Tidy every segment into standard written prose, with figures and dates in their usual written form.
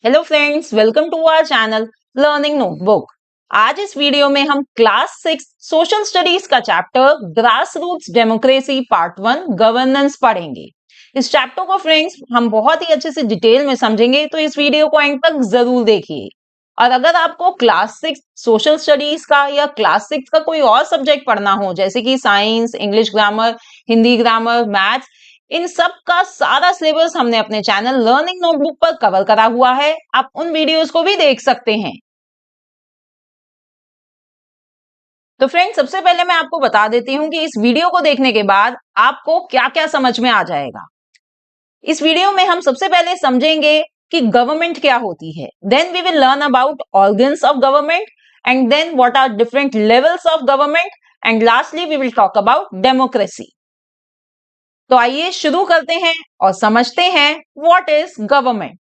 Hello friends, welcome to our channel learning notebook. आज इस video में हम क्लास 6 सोशल स्टडीज का chapter grass roots democracy part 1 governance पढ़ेंगे। इस चैप्टर को फ्रेंड्स हम बहुत ही अच्छे से डिटेल में समझेंगे, तो इस वीडियो को एंड तक जरूर देखिए। और अगर आपको क्लास 6 सोशल स्टडीज का या क्लास 6 का कोई और सब्जेक्ट पढ़ना हो, जैसे कि science, English grammar, Hindi grammar, maths, इन सब का सारा सिलेबस हमने अपने चैनल लर्निंग नोटबुक पर कवर करा हुआ है। आप उन वीडियोस को भी देख सकते हैं। तो फ्रेंड्स, सबसे पहले मैं आपको बता देती हूँ कि इस वीडियो को देखने के बाद आपको क्या क्या समझ में आ जाएगा। इस वीडियो में हम सबसे पहले समझेंगे कि गवर्नमेंट क्या होती है, then we will learn about organs of government, and then what are different levels of government, and lastly we will talk about democracy. तो आइए शुरू करते हैं और समझते हैं what is government.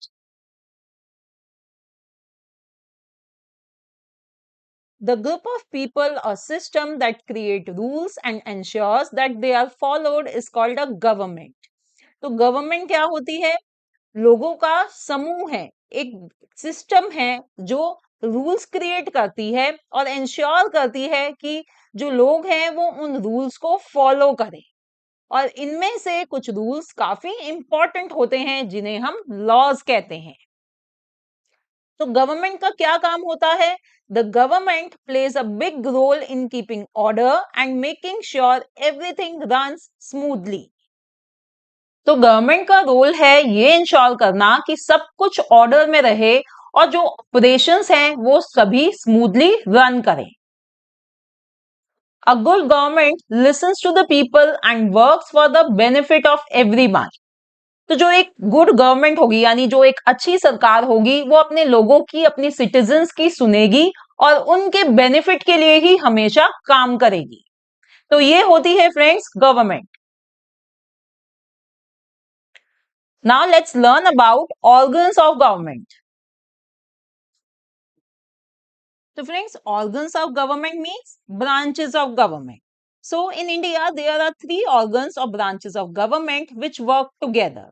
The group of people or system that create rules and ensures that they are followed is called a government. तो government क्या होती है? लोगों का समूह है, एक सिस्टम है जो रूल्स क्रिएट करती है और इंश्योर करती है कि जो लोग हैं वो उन रूल्स को फॉलो करें। और इनमें से कुछ रूल्स काफी इंपॉर्टेंट होते हैं जिन्हें हम लॉज कहते हैं। तो गवर्नमेंट का क्या काम होता है? The government plays a big role in keeping order and making sure everything runs smoothly. तो गवर्नमेंट का रोल है ये इंश्योर करना कि सब कुछ ऑर्डर में रहे और जो ऑपरेशंस हैं वो सभी स्मूथली रन करें। A good government listens to the people and works for the benefit of everyone. तो जो एक गुड गवर्नमेंट होगी, यानी जो एक अच्छी सरकार होगी, वो अपने लोगों की, अपनी सिटीजन्स की सुनेगी और उनके बेनिफिट के लिए ही हमेशा काम करेगी। तो ये होती है friends government. Now let's learn about organs of government. तो friends, organs of government means branches of government. So in India there are three organs or branches of government which work together.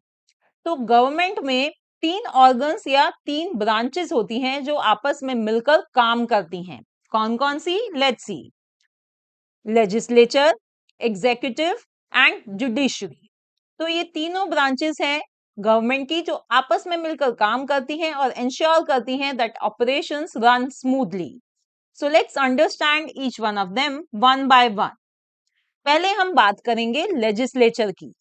तो government में तीन organs या तीन branches होती हैं जो आपस में मिलकर काम करती हैं। कौन कौन सी? Let's see. Legislature, executive and judiciary. तो ये तीनों ब्रांचेस हैं गवर्नमेंट की जो आपस में मिलकर काम करती हैं और इंश्योर करती हैं that operations run smoothly. So let's understand each one of them one by one. पहले हम बात करेंगे लेजिस्लेचर की।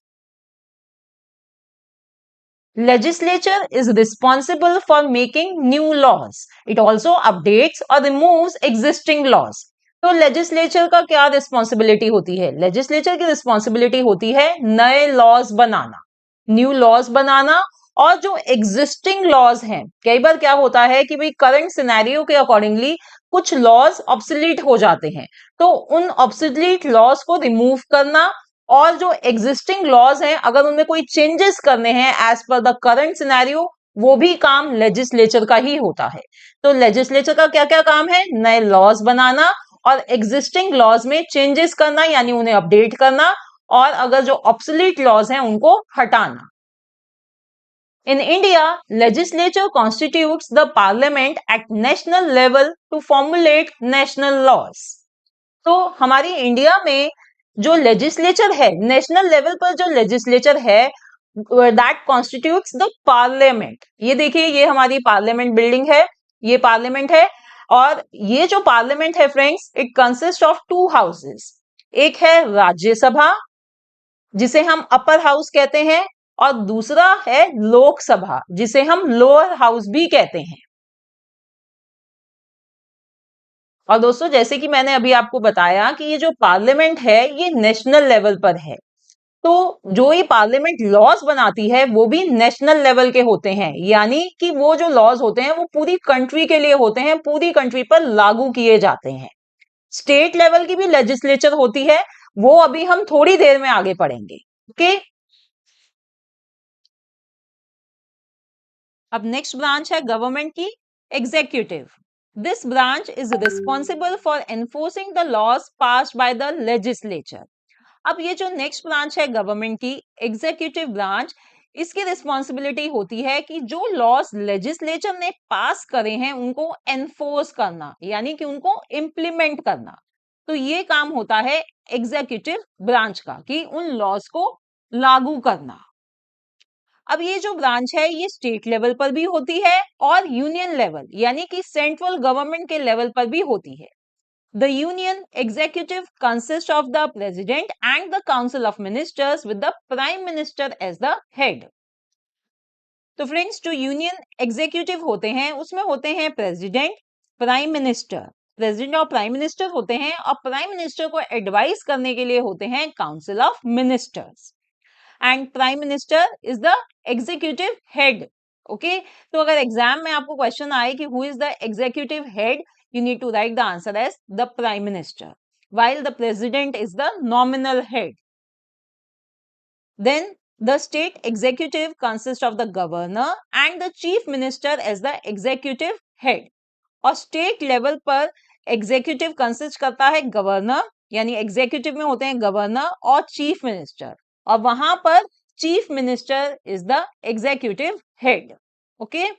Legislature is responsible for making new laws. It also updates or removes existing laws. तो लेजिस्लेचर का क्या रिस्पॉन्सिबिलिटी होती है? लेजिस्लेचर की रिस्पॉन्सिबिलिटी होती है नए लॉज बनाना, न्यू लॉज बनाना। और जो एग्जिस्टिंग लॉज हैं, कई बार क्या होता है कि भाई करंट सिनेरियो के अकॉर्डिंगली कुछ लॉज ऑब्सोलीट हो जाते हैं, तो उन ऑब्सोलीट लॉज को रिमूव करना और जो एग्जिस्टिंग लॉज हैं अगर उनमें कोई चेंजेस करने हैं as per the current scenario, वो भी काम लेजिस्लेचर का ही होता है। तो लेजिस्लेचर का क्या क्या काम है? नए लॉज बनाना और एग्जिस्टिंग लॉज में चेंजेस करना, यानी उन्हें अपडेट करना, और अगर जो ऑब्सोलीट लॉज हैं उनको हटाना। In India, legislature constitutes the parliament at national level to formulate national laws. तो हमारी इंडिया में जो लेजिस्लेचर है, नेशनल लेवल पर जो लेजिस्लेचर है, दैट कॉन्स्टिट्यूट्स द पार्लियामेंट। ये देखिए, ये हमारी पार्लियामेंट बिल्डिंग है, ये पार्लियामेंट है। और ये जो पार्लियामेंट है friends, it consist of to houses. एक है राज्यसभा जिसे हम अपर हाउस कहते हैं, और दूसरा है लोकसभा जिसे हम लोअर हाउस भी कहते हैं। और दोस्तों, जैसे कि मैंने अभी आपको बताया कि ये जो पार्लियामेंट है ये नेशनल लेवल पर है, तो जो ये पार्लियामेंट लॉज बनाती है वो भी नेशनल लेवल के होते हैं, यानी कि वो जो लॉज होते हैं वो पूरी कंट्री के लिए होते हैं, पूरी कंट्री पर लागू किए जाते हैं। स्टेट लेवल की भी लेजिस्लेचर होती है, वो अभी हम थोड़ी देर में आगे पढ़ेंगे। ओके, अब नेक्स्ट ब्रांच है गवर्नमेंट की, executive. This branch is responsible for enforcing the laws passed by the legislature. अब ये जो नेक्स्ट ब्रांच है गवर्नमेंट की, एग्जीक्यूटिव ब्रांच, इसकी रिस्पॉन्सिबिलिटी होती है कि जो लॉस लेजिस्लेचर ने पास करे हैं उनको एनफोर्स करना, यानी कि उनको इम्प्लीमेंट करना। तो ये काम होता है एग्जीक्यूटिव ब्रांच का, कि उन लॉस को लागू करना। अब ये जो ब्रांच है ये स्टेट लेवल पर भी होती है और यूनियन लेवल यानी कि सेंट्रल गवर्नमेंट के लेवल पर भी होती है। The union executive consists of the president and the council of ministers with the prime minister as the head. तो फ्रेंड्स, जो यूनियन एग्जीक्यूटिव होते हैं उसमें होते हैं प्रेसिडेंट, प्राइम मिनिस्टर। प्रेसिडेंट और प्राइम मिनिस्टर होते हैं और प्राइम मिनिस्टर को एडवाइस करने के लिए होते हैं council of ministers. And prime minister is the executive head. Okay, तो अगर एग्जाम में आपको क्वेश्चन आए कि who is the executive head, you need to write the answer as the prime minister, while the president is the nominal head. Then the state executive consists of the governor and the chief minister as the executive head. और state level पर executive consist करता है governor, यानी executive में होते हैं governor और chief minister, और वहां पर chief minister is the executive head. Okay,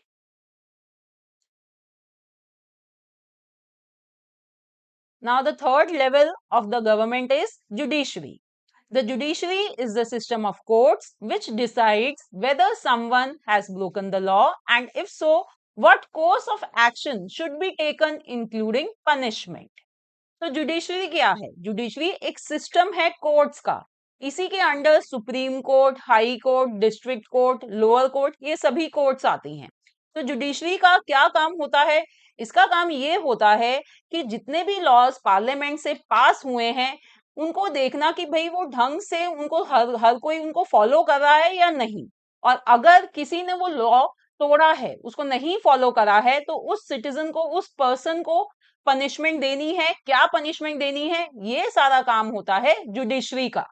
now the third level of the government is judiciary. The judiciary is the system of courts which decides whether someone has broken the law, and if so, what course of action should be taken including punishment. तो judiciary क्या है? Judiciary एक system है courts का। इसी के under supreme court, high court, district court, lower court, ये सभी कोर्ट्स आती हैं। तो जुडिशरी का क्या काम होता है? इसका काम ये होता है कि जितने भी लॉज पार्लियामेंट से पास हुए हैं उनको देखना कि भाई वो ढंग से उनको हर कोई उनको फॉलो कर रहा है या नहीं। और अगर किसी ने वो लॉ तोड़ा है, उसको नहीं फॉलो करा है, तो उस सिटीजन को, उस पर्सन को पनिशमेंट देनी है। क्या पनिशमेंट देनी है, ये सारा काम होता है जुडिशरी का।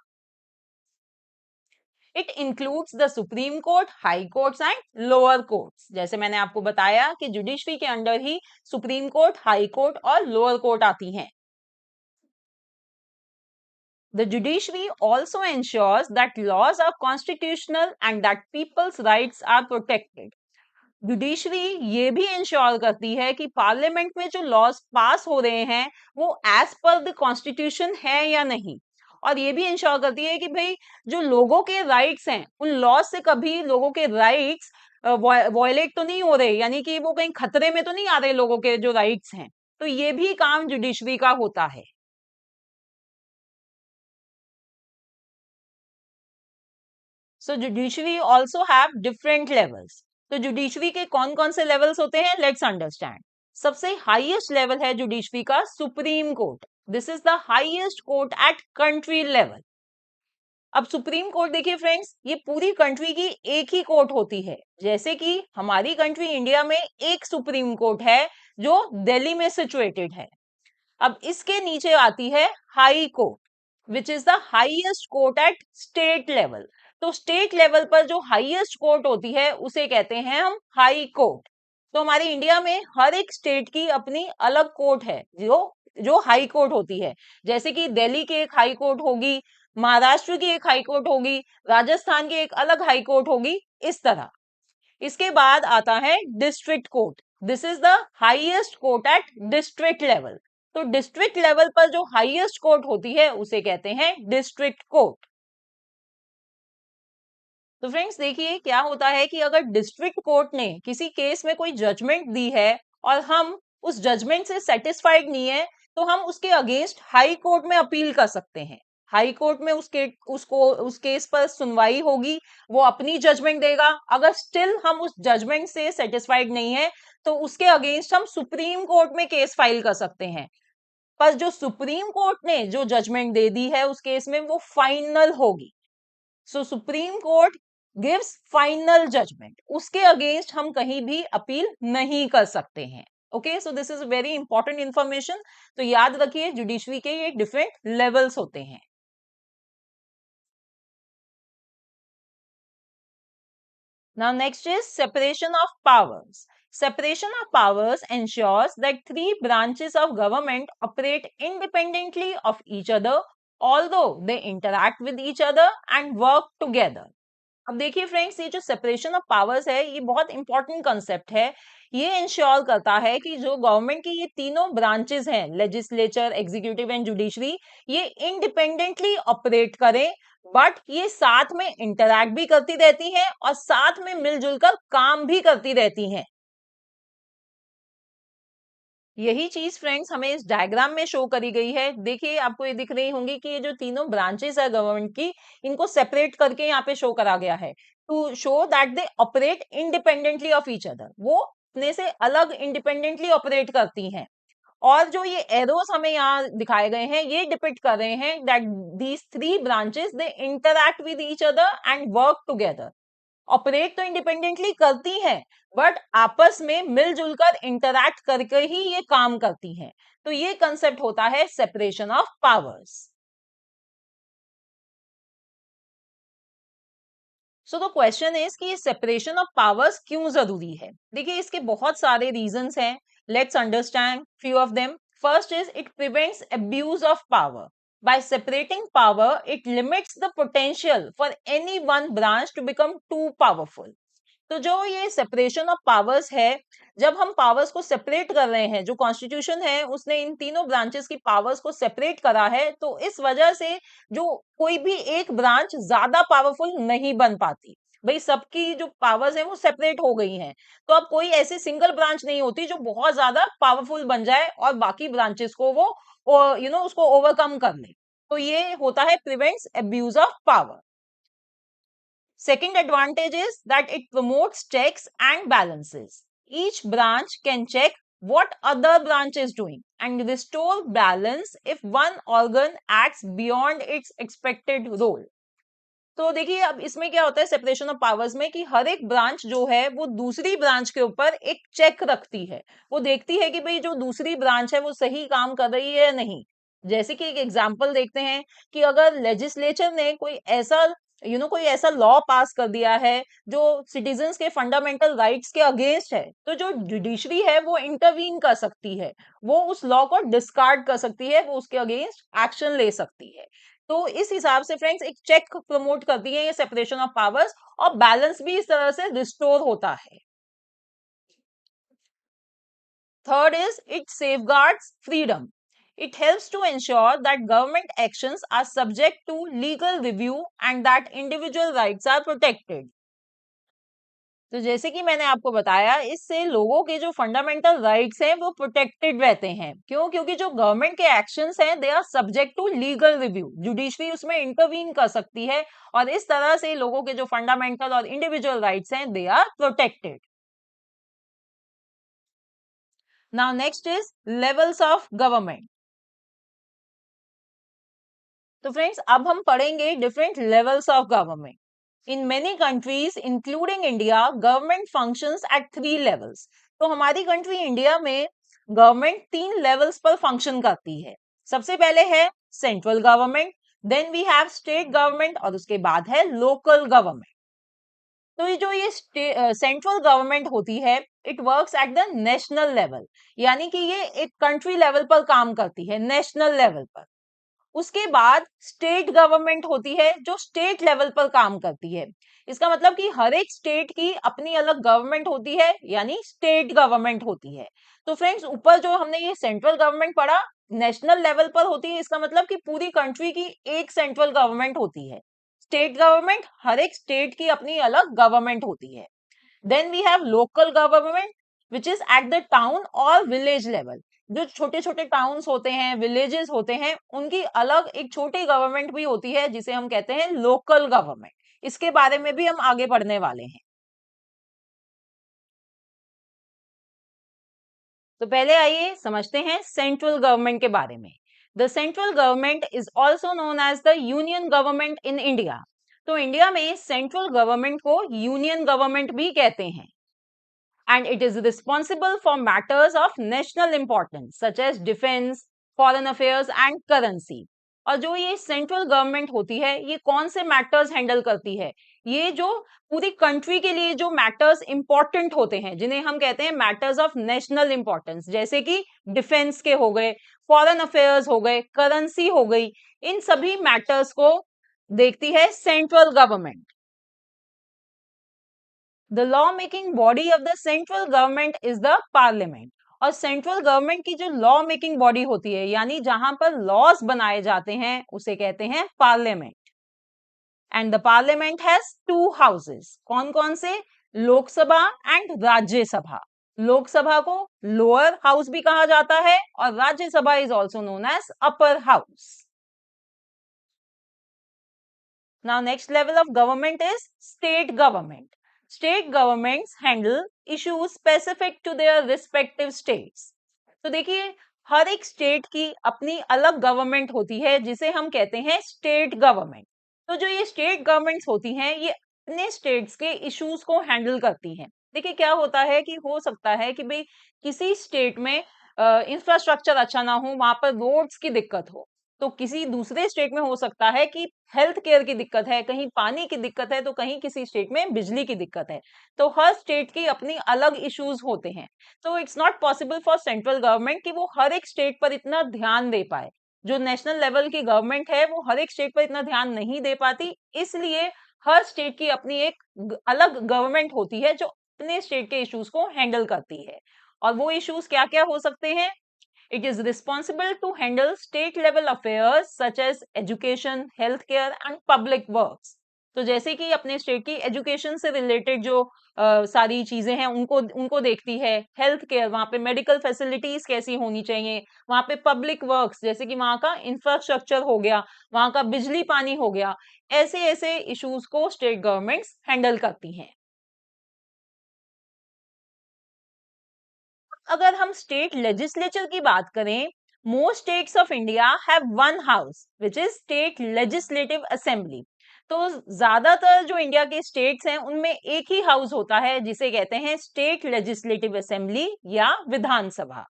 It includes the supreme court, high courts and lower courts. जैसे मैंने आपको बताया कि जुडिशरी के अंडर ही सुप्रीम कोर्ट, हाई कोर्ट और लोअर कोर्ट आती हैं। The judiciary also ensures that laws are constitutional and that people's rights are protected. Judiciary ये भी इंश्योर करती है कि पार्लियामेंट में जो लॉज पास हो रहे हैं वो एज पर द कॉन्स्टिट्यूशन है या नहीं, और ये भी इंश्योर करती है कि भाई जो लोगों के राइट्स हैं उन लॉज से कभी लोगों के राइट्स वॉयलेट तो नहीं हो रहे, यानी कि वो कहीं खतरे में तो नहीं आ रहे लोगों के जो राइट्स हैं। तो ये भी काम जुडिशरी का होता है। So judiciary also have different levels. तो जुडिशरी के कौन कौन से लेवल्स होते हैं, लेट्स अंडरस्टैंड। सबसे हाईएस्ट लेवल है जुडिशरी का supreme court. This is the highest court at country level. अब सुप्रीम कोर्ट देखिए फ्रेंड्स, ये पूरी कंट्री की एक ही कोर्ट होती है। जैसे कि हमारी कंट्री इंडिया में एक सुप्रीम कोर्ट है जो दिल्ली में सिचुएटेड है। अब इसके नीचे आती है high court, which is the highest court eight state level. तो स्टेट लेवल पर जो हाईएस्ट कोर्ट होती है उसे कहते हैं हम हाई कोर्ट। तो हमारे इंडिया में हर एक स्टेट की अपनी अलग कोर्ट है जो जो हाई कोर्ट होती है। जैसे कि दिल्ली की एक हाई कोर्ट होगी, महाराष्ट्र की एक हाई कोर्ट होगी, राजस्थान की एक अलग हाई कोर्ट होगी, इस तरह। इसके बाद आता है district court. This is the highest court at district level. तो डिस्ट्रिक्ट लेवल पर जो हाईएस्ट कोर्ट होती है उसे कहते हैं डिस्ट्रिक्ट कोर्ट। तो फ्रेंड्स देखिए क्या होता है कि अगर डिस्ट्रिक्ट कोर्ट ने किसी केस में कोई जजमेंट दी है और हम उस जजमेंट से सेटिस्फाइड नहीं है, तो हम उसके अगेंस्ट हाई कोर्ट में अपील कर सकते हैं। हाई कोर्ट में उस केस पर सुनवाई होगी, वो अपनी जजमेंट देगा। अगर स्टिल हम उस जजमेंट से सेटिस्फाइड नहीं है तो उसके अगेंस्ट हम सुप्रीम कोर्ट में केस फाइल कर सकते हैं। पर जो सुप्रीम कोर्ट ने जो जजमेंट दे दी है उस केस में वो फाइनल होगी। So supreme court gives final judgement, उसके अगेंस्ट हम कहीं भी अपील नहीं कर सकते हैं। Okay, so this is very important information. तो याद रखिए जुडिशरी के ये डिफरेंट लेवल्स होते हैं। Now next is separation of powers. Separation of powers ensures that three branches of government operate independently of each other, although they interact with each other and work together. अब देखिए friends, ये जो separation of powers है ये बहुत important concept है। ये ensure करता है कि जो गवर्नमेंट की ये तीनों ब्रांचेस हैं, लेजिस्लेचर, एग्जीक्यूटिव एंड जुडिशरी, ये इंडिपेंडेंटली ऑपरेट करें, बट ये साथ में इंटरैक्ट भी करती रहती हैं और साथ में मिलजुल कर काम भी करती रहती हैं। यही चीज फ्रेंड्स हमें इस डायग्राम में शो करी गई है। देखिए, आपको ये दिख रही होंगी कि ये जो तीनों ब्रांचेस है गवर्नमेंट की, इनको सेपरेट करके यहाँ पे शो करा गया है to show that they operate independently of each other. वो अपने से अलग इंडिपेंडेंटली ऑपरेट करती हैं। और जो ये एरोस हमें यहाँ दिखाए गए हैं, ये डिपिक्ट कर रहे हैं that these three branches they interact with each other and work together. Operate तो इंडिपेंडेंटली करती हैं, बट आपस में मिलजुल कर इंटरैक्ट करके ही ये काम करती हैं। तो ये कंसेप्ट होता है separation of powers. So the question is कि ये सेपरेशन ऑफ पावर्स क्यों जरूरी है। देखिए, इसके बहुत सारे रीजंस हैं। Let's understand few of them. First is it prevents abuse of power. By separating power, it limits the potential for any one branch to become too powerful. तो जो ये सेपरेशन ऑफ पावर्स है, जब हम powers को separate कर रहे हैं, जो कॉन्स्टिट्यूशन है उसने इन तीनों ब्रांचेस की पावर्स को सेपरेट करा है, तो इस वजह से जो कोई भी एक ब्रांच ज्यादा पावरफुल नहीं बन पाती। भाई, सबकी जो पावर्स है वो सेपरेट हो गई हैं, तो अब कोई ऐसी सिंगल ब्रांच नहीं होती जो बहुत ज्यादा पावरफुल बन जाए और बाकी ब्रांचेस को वो उसको ओवरकम कर ले। तो ये होता है prevents abuse of power. Second advantage is that it promotes checks and balances. Each branch can check what other branch is doing and restore balance if one organ acts beyond its expected role. तो देखिए, अब इसमें क्या होता है separation of powers में कि हर एक ब्रांच जो है वो दूसरी ब्रांच के ऊपर एक चेक रखती है। वो देखती है कि भाई जो दूसरी ब्रांच है वो सही काम कर रही है या नहीं। जैसे कि एक एग्जांपल देखते हैं कि अगर लेजिस्लेचर ने कोई ऐसा कोई ऐसा लॉ पास कर दिया है जो सिटीजन्स के फंडामेंटल राइट्स के अगेंस्ट है, तो जो जुडिशरी है वो इंटरवीन कर सकती है। वो उस लॉ को डिस्कार्ड कर सकती है, वो उसके अगेंस्ट एक्शन ले सकती है। तो इस हिसाब से फ्रेंड्स एक चेक प्रमोट करती है ये सेपरेशन ऑफ पावर्स, और बैलेंस भी इस तरह से रिस्टोर होता है। Third is it safeguards freedom. It helps to ensure that government actions are subject to legal review and that individual rights are protected. तो जैसे कि मैंने आपको बताया, इससे लोगों के जो फंडामेंटल राइट्स हैं वो प्रोटेक्टेड रहते हैं। क्यों? क्योंकि जो गवर्नमेंट के एक्शंस हैं they are subject to legal review. Judiciary उसमें इंटरवीन कर सकती है और इस तरह से लोगों के जो फंडामेंटल और इंडिविजुअल राइट्स हैं they are protected. Now next is levels of government. तो फ्रेंड्स, अब हम पढ़ेंगे different levels of government. In many countries, including India, government functions at 3 levels. तो हमारी कंट्री इंडिया में गवर्नमेंट 3 लेवल्स पर फंक्शन करती है। सबसे पहले है central government, then we have state government और उसके बाद है लोकल गवर्नमेंट। तो ये जो ये सेंट्रल गवर्नमेंट होती है, it works at the national level, यानी कि ये एक कंट्री लेवल पर काम करती है, नेशनल लेवल पर। उसके बाद स्टेट गवर्नमेंट होती है जो स्टेट लेवल पर काम करती है। इसका मतलब कि हर एक स्टेट की अपनी अलग गवर्नमेंट होती है, यानी स्टेट गवर्नमेंट होती है। तो फ्रेंड्स, ऊपर जो हमने ये सेंट्रल गवर्नमेंट पढ़ा, नेशनल लेवल पर होती है, इसका मतलब कि पूरी कंट्री की एक सेंट्रल गवर्नमेंट होती है। स्टेट गवर्नमेंट, हर एक स्टेट की अपनी अलग गवर्नमेंट होती है। Then we have local government which is at the town और विलेज लेवल। जो छोटे छोटे टाउन्स होते हैं, विलेजेस होते हैं, उनकी अलग एक छोटी गवर्नमेंट भी होती है जिसे हम कहते हैं लोकल गवर्नमेंट। इसके बारे में भी हम आगे पढ़ने वाले हैं। तो पहले आइए समझते हैं सेंट्रल गवर्नमेंट के बारे में। The central government is also known as the union government in India. तो इंडिया में सेंट्रल गवर्नमेंट को यूनियन गवर्नमेंट भी कहते हैं। And it is responsible for matters of national importance such as defense, foreign affairs and currency. और जो ये central government होती है, ये कौन से मैटर्स हैंडल करती है? ये जो पूरी कंट्री के लिए जो मैटर्स इंपॉर्टेंट होते हैं, जिन्हें हम कहते हैं मैटर्स ऑफ नेशनल इंपॉर्टेंस, जैसे कि डिफेंस के हो गए, फॉरेन अफेयर्स हो गए, करेंसी हो गई, इन सभी मैटर्स को देखती है central government. The law making body of the central government is the parliament. और सेंट्रल गवर्नमेंट की जो लॉ मेकिंग बॉडी होती है, यानी जहां पर लॉज बनाए जाते हैं, उसे कहते हैं parliament. And the parliament has two houses. कौन कौन से? लोकसभा एंड राज्यसभा। लोकसभा को लोअर हाउस भी कहा जाता है और Rajya Sabha is also known as upper house. Now next level of government is state government. State governments handle issues specific to their respective states. तो देखिए, हर एक स्टेट की अपनी अलग गवर्नमेंट होती है जिसे हम कहते हैं स्टेट गवर्नमेंट। तो जो ये स्टेट गवर्नमेंट्स होती हैं, ये अपने स्टेट्स के इश्यूज को हैंडल करती हैं। देखिए क्या होता है कि हो सकता है कि भाई किसी स्टेट में इंफ्रास्ट्रक्चर अच्छा ना हो, वहां पर रोड्स की दिक्कत हो। तो किसी दूसरे स्टेट में हो सकता है कि हेल्थ केयर की दिक्कत है, कहीं पानी की दिक्कत है, तो कहीं किसी स्टेट में बिजली की दिक्कत है। तो हर स्टेट की अपनी अलग इश्यूज होते हैं। तो it's not possible for central government कि वो हर एक स्टेट पर इतना ध्यान दे पाए। जो नेशनल लेवल की गवर्नमेंट है, वो हर एक स्टेट पर इतना ध्यान नहीं दे पाती। इसलिए हर स्टेट की अपनी एक अलग गवर्नमेंट होती है जो अपने स्टेट के इश्यूज को हैंडल करती है। और वो इश्यूज क्या क्या हो सकते हैं? It is responsible to handle state level affairs such as education, healthcare and public works. तो जैसे कि अपने स्टेट की एजुकेशन से रिलेटेड जो सारी चीजें हैं, उनको उनको देखती है। हेल्थ केयर, वहां पे मेडिकल फैसिलिटीज कैसी होनी चाहिए। वहां पे पब्लिक वर्क्स, जैसे कि वहां का इंफ्रास्ट्रक्चर हो गया, वहां का बिजली पानी हो गया। ऐसे ऐसे इश्यूज को स्टेट गवर्नमेंट्स हैंडल करती हैं। अगर हम स्टेट लेजिस्लेचर की बात करें, most states of India have one house which is state legislative assembly. तो ज्यादातर जो इंडिया के स्टेट्स हैं, उनमें एक ही हाउस होता है जिसे कहते हैं स्टेट लेजिस्लेटिव असेंबली या विधानसभा।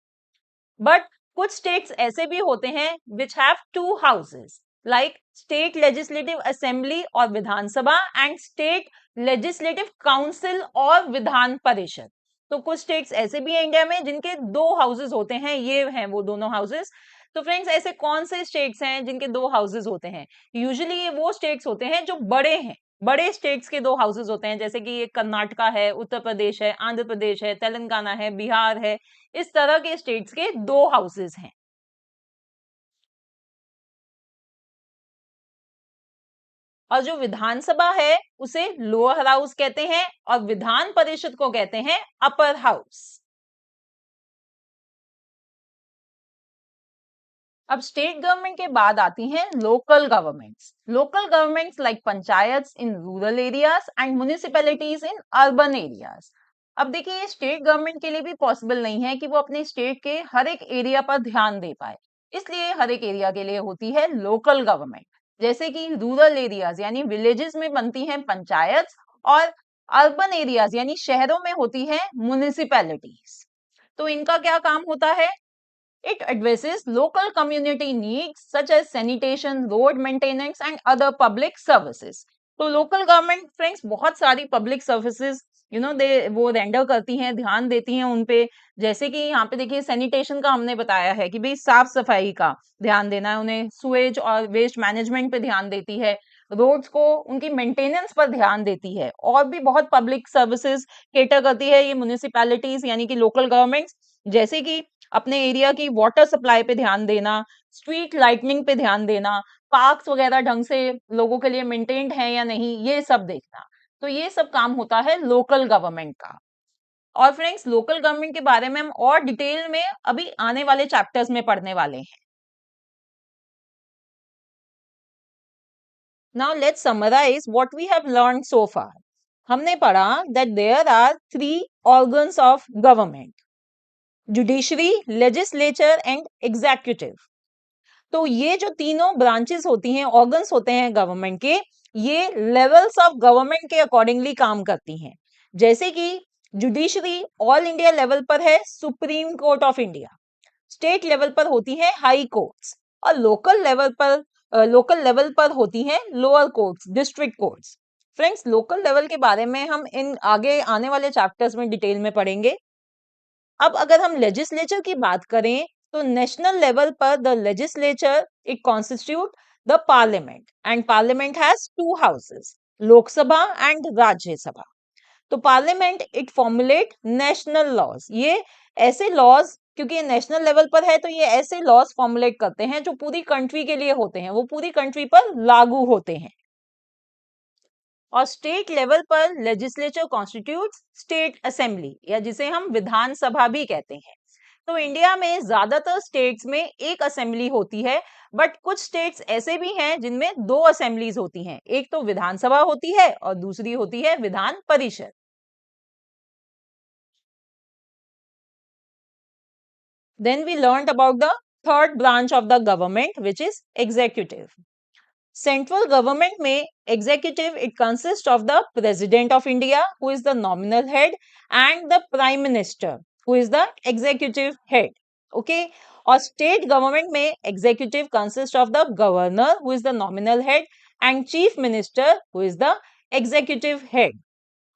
बट कुछ स्टेट्स ऐसे भी होते हैं which have to houses, like state legislative assembly और विधानसभा एंड स्टेट लेजिस्लेटिव काउंसिल और विधान परिषद। तो कुछ स्टेट्स ऐसे भी हैं इंडिया में जिनके दो हाउसेस होते हैं, ये हैं वो दोनों हाउसेस। तो फ्रेंड्स, ऐसे कौन से स्टेट्स हैं जिनके दो हाउसेस होते हैं? यूजुअली ये वो स्टेट्स होते हैं जो बड़े हैं। बड़े स्टेट्स के दो हाउसेस होते हैं, जैसे कि ये कर्नाटका है, उत्तर प्रदेश है, आंध्र प्रदेश है, तेलंगाना है, बिहार है। इस तरह के स्टेट्स के दो हाउसेस हैं। और जो विधानसभा है उसे लोअर हाउस कहते हैं और विधान परिषद को कहते हैं अपर हाउस। अब स्टेट गवर्नमेंट के बाद आती हैं local governments. Local governments like panchayats in rural areas and municipalities in urban areas. अब देखिए, स्टेट गवर्नमेंट के लिए भी पॉसिबल नहीं है कि वो अपने स्टेट के हर एक एरिया पर ध्यान दे पाए। इसलिए हर एक एरिया के लिए होती है लोकल गवर्नमेंट। जैसे कि रूरल एरियाज यानी विलेजेस में बनती हैं पंचायत, और अर्बन एरियाज यानी शहरों में होती है म्युनिसिपैलिटीज। तो इनका क्या काम होता है? It addresses local community needs such as sanitation, road maintenance and other public services. तो लोकल गवर्नमेंट फ्रेंड्स बहुत सारी पब्लिक सर्विसेज दे वो रेंडर करती हैं, ध्यान देती हैं उन पे। जैसे कि यहाँ पे देखिए, सैनिटेशन का हमने बताया है कि भाई साफ सफाई का ध्यान देना है उन्हें, सुएज और वेस्ट मैनेजमेंट पे ध्यान देती है, रोड्स को उनकी मेंटेनेंस पर ध्यान देती है, और भी बहुत पब्लिक सर्विसेज केटर करती है ये म्युनिसिपैलिटीज यानी कि लोकल गवर्नमेंट। जैसे कि अपने एरिया की वाटर सप्लाई पे ध्यान देना, स्ट्रीट लाइटनिंग पे ध्यान देना, पार्क्स वगैरह ढंग से लोगों के लिए मेंटेन्ड है या नहीं, ये सब देखना। तो ये सब काम होता है लोकल गवर्नमेंट का। और फ्रेंड्स, लोकल गवर्नमेंट के बारे में हम और डिटेल में अभी आने वाले चैप्टर्स में पढ़ने वाले हैं। Now let's summarise what we have learned so far. हमने पढ़ा that there are three organs of government: judiciary, legislature and executive. तो ये जो तीनों ब्रांचेस होती हैं, ऑर्गन्स होते हैं गवर्नमेंट के, ये लेवल्स ऑफ गवर्नमेंट के अकॉर्डिंगली काम करती हैं। जैसे कि जुडिशरी ऑल इंडिया लेवल पर है supreme court of India, state level पर होती है हाई कोर्ट्स, और लोकल लेवल पर होती हैं lower courts, district courts. Friends, local level के बारे में हम इन आगे आने वाले चैप्टर्स में डिटेल में पढ़ेंगे। अब अगर हम लेजिस्लेचर की बात करें, तो नेशनल लेवल पर the legislature it constitute the parliament, and parliament has two houses, Lok Sabha and Rajya Sabha. तो parliament it formulate national laws, ये ऐसे लॉज, क्योंकि ये नेशनल लेवल पर है तो ये ऐसे लॉज फॉर्मुलेट करते हैं जो पूरी कंट्री के लिए होते हैं, वो पूरी कंट्री पर लागू होते हैं। और स्टेट लेवल पर लेजिस्लेचर कॉन्स्टिट्यूट स्टेट असेंबली, या जिसे हम विधानसभा भी कहते हैं। तो इंडिया में ज्यादातर स्टेट्स में एक असेंबली होती है, बट कुछ स्टेट्स ऐसे भी हैं जिनमें दो असेंबलीज होती हैं, एक तो विधानसभा होती है और दूसरी होती है Vidhan Parishad. Then we learned about the third branch of the government, which is executive. Central government में executive it consists of the president of India, who is the nominal head, and the prime minister, who is the executive head. Okay. और state government में executive consists of the governor, who is the nominal head, and chief minister, who is the executive head.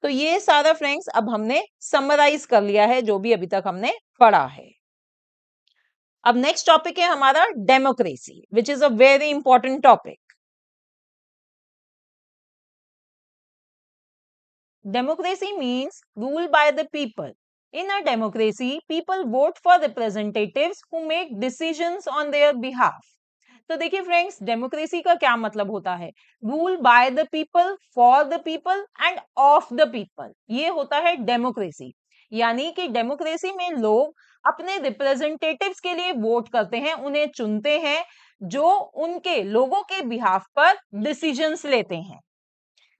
तो ये सारा friends अब हमने summarise कर लिया है जो भी अभी तक हमने पढ़ा है। अब नेक्स्ट टॉपिक है हमारा democracy, which is a very important topic. Democracy means rule by the people. In a democracy people vote for representatives who make decisions on their behalf. तो देखिए फ्रेंड्स, डेमोक्रेसी का क्या मतलब होता है? Rule by the people, for the people end of the people, ये होता है डेमोक्रेसी। यानी कि डेमोक्रेसी में लोग अपने रिप्रेजेंटेटिव्स के लिए वोट करते हैं, उन्हें चुनते हैं, जो उनके लोगों के बिहाफ पर डिसीजंस लेते हैं।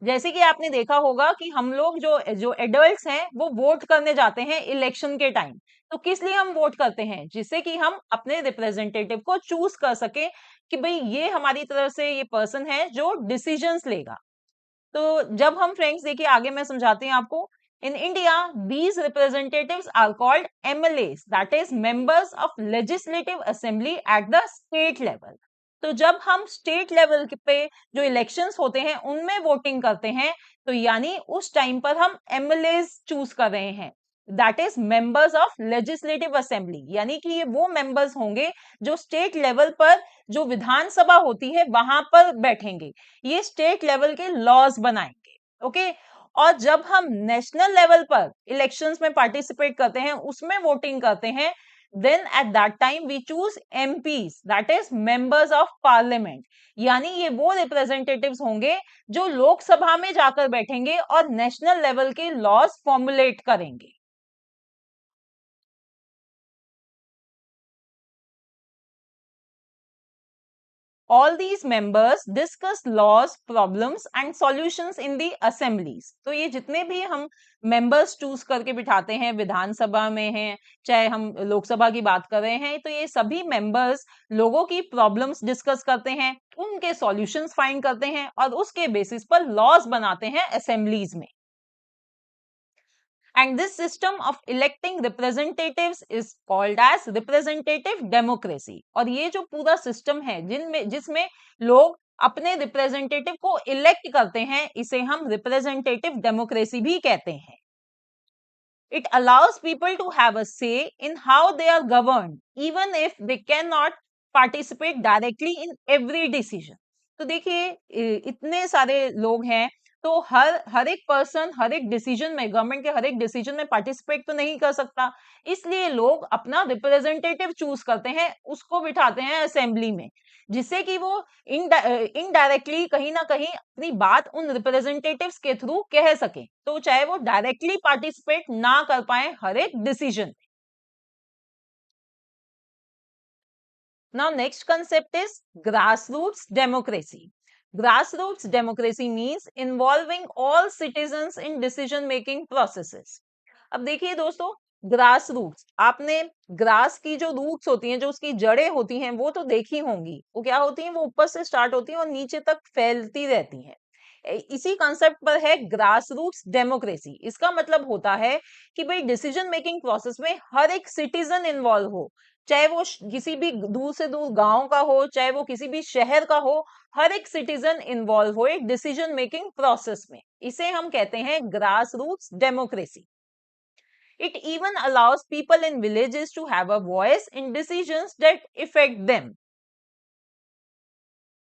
जैसे कि आपने देखा होगा कि हम लोग जो जो एडल्ट्स हैं वो वोट करने जाते हैं इलेक्शन के टाइम। तो किस लिए हम वोट करते हैं? जिससे कि हम अपने रिप्रेजेंटेटिव को चूज कर सके कि भाई ये हमारी तरफ से ये पर्सन है जो डिसीजंस लेगा। तो जब हम फ्रेंड्स देखिए आगे मैं समझाती हूँ आपको। In India these representatives are called MLAs, that is members of legislative assembly at the state level. तो जब हम स्टेट लेवल पे जो इलेक्शंस होते हैं उनमें वोटिंग करते हैं, तो यानी उस टाइम पर हम एमएलएस चूज कर रहे हैं, that is members of legislative assembly. यानी कि ये वो मेंबर्स होंगे जो स्टेट लेवल पर जो विधानसभा होती है वहां पर बैठेंगे, ये स्टेट लेवल के लॉज बनाएंगे। ओके। और जब हम नेशनल लेवल पर इलेक्शंस में पार्टिसिपेट करते हैं, उसमें वोटिंग करते हैं, then at that time we choose MPs, that is members of parliament. यानी ये वो रिप्रेजेंटेटिव्स होंगे जो लोकसभा में जाकर बैठेंगे और नेशनल लेवल के लॉज फॉर्मुलेट करेंगे। All these members discuss laws, problems and solutions in the assemblies। तो ये जितने भी हम members चूज करके बिठाते हैं, विधानसभा में हैं, चाहे हम लोकसभा की बात कर रहे हैं, तो ये सभी members लोगों की problems discuss करते हैं, उनके solutions find करते हैं और उसके basis पर laws बनाते हैं assemblies में। And this system of electing representatives is called as representative democracy। और ये जो पूरा सिस्टम है जिनमें जिसमें लोग अपने रिप्रेजेंटेटिव को इलेक्ट करते हैं, इसे हम रिप्रेजेंटेटिव डेमोक्रेसी भी कहते हैं। It allows people to have a say in how they are governed, even if they cannot participate directly in every decision। तो देखिए इतने सारे लोग हैं, तो हर एक पर्सन हर एक डिसीजन में, गवर्नमेंट के हर एक डिसीजन में पार्टिसिपेट तो नहीं कर सकता, इसलिए लोग अपना रिप्रेजेंटेटिव चूज करते हैं, उसको बिठाते हैं असेंबली में, जिससे कि वो इनडायरेक्टली कहीं ना कहीं अपनी बात उन रिप्रेजेंटेटिव्स के थ्रू कह सके, तो चाहे वो डायरेक्टली पार्टिसिपेट ना कर पाए हर एक decision. Now next concept is grassroots democracy. Grassroots democracy means involving all citizens in decision making processes. अब देखिए दोस्तों, ग्रास रूट्स, आपने ग्रास की जो रूट्स होती हैं, जो उसकी जड़ें होती हैं, वो तो देखी होंगी। वो क्या होती हैं? वो ऊपर से स्टार्ट होती हैं और नीचे तक फैलती रहती हैं। इसी कॉन्सेप्ट पर है ग्रास रूट्स डेमोक्रेसी। इसका मतलब होता है कि भाई डिसीजन मेकिंग प्रोसेस में हर एक सिटीजन इन्वॉल्व हो, चाहे वो किसी भी दूर से दूर गांव का हो, चाहे वो किसी भी शहर का हो, हर एक सिटीजन इन्वॉल्व हो एक डिसीजन मेकिंग प्रोसेस में। इसे हम कहते हैं grass roots democracy. It even allows people in villages to have a voice in decisions that affect them।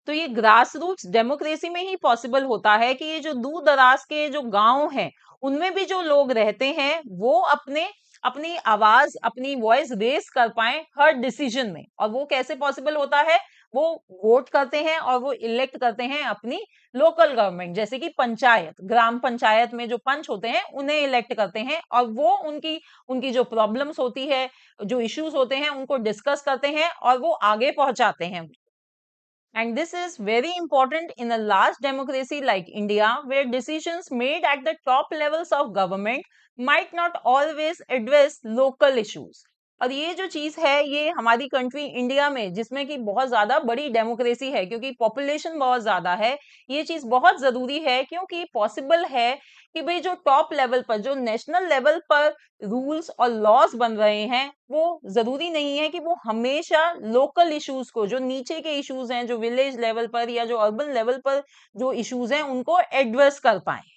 तो ये ग्रास रूट्स डेमोक्रेसी में ही पॉसिबल होता है कि ये जो दूर दराज के जो गांव हैं उनमें भी जो लोग रहते हैं वो अपने अपनी आवाज अपनी वॉइस रेस कर पाए हर डिसीजन में। और वो कैसे पॉसिबल होता है? वो वोट करते हैं और वो इलेक्ट करते हैं अपनी लोकल गवर्नमेंट, जैसे कि पंचायत, ग्राम पंचायत में जो पंच होते हैं उन्हें इलेक्ट करते हैं और वो उनकी उनकी जो प्रॉब्लम्स होती है, जो इश्यूज होते हैं उनको डिस्कस करते हैं और वो आगे पहुंचाते हैं। And this is very important in a large democracy like India, where decisions made at the top levels of government might not always address local issues. और ये जो चीज है ये हमारी कंट्री इंडिया में, जिसमें कि बहुत ज्यादा बड़ी डेमोक्रेसी है क्योंकि पॉपुलेशन बहुत ज्यादा है, ये चीज बहुत जरूरी है क्योंकि पॉसिबल है कि भाई जो टॉप लेवल पर, जो नेशनल लेवल पर रूल्स और लॉज बन रहे हैं, वो जरूरी नहीं है कि वो हमेशा लोकल इश्यूज को, जो नीचे के इश्यूज हैं, जो विलेज लेवल पर या जो अर्बन लेवल पर जो इश्यूज हैं, उनको एड्रेस कर पाए।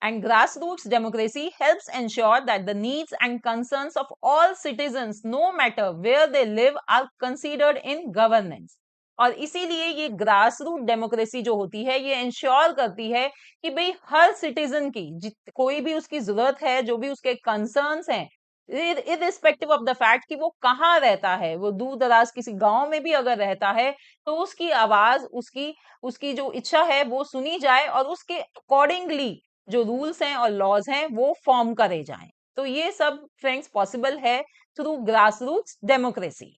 And grassroots democracy helps ensure that the needs and concerns of all citizens, no matter where they live, are considered in governance. और इसीलिए ये ग्रास रूट डेमोक्रेसी जो होती है ये इंश्योर करती है कि भाई हर सिटीजन की कोई भी उसकी जरूरत है, जो भी उसके कंसर्न्स हैं, इरिस्पेक्टिव ऑफ द फैक्ट कि वो कहाँ रहता है, वो दूर दराज किसी गांव में भी अगर रहता है, तो उसकी आवाज, उसकी उसकी जो इच्छा है वो सुनी जाए और उसके अकॉर्डिंगली जो रूल्स हैं और लॉज हैं वो फॉर्म करे जाएं। तो ये सब फ्रेंड्स पॉसिबल है थ्रू ग्रास रूट्स डेमोक्रेसी।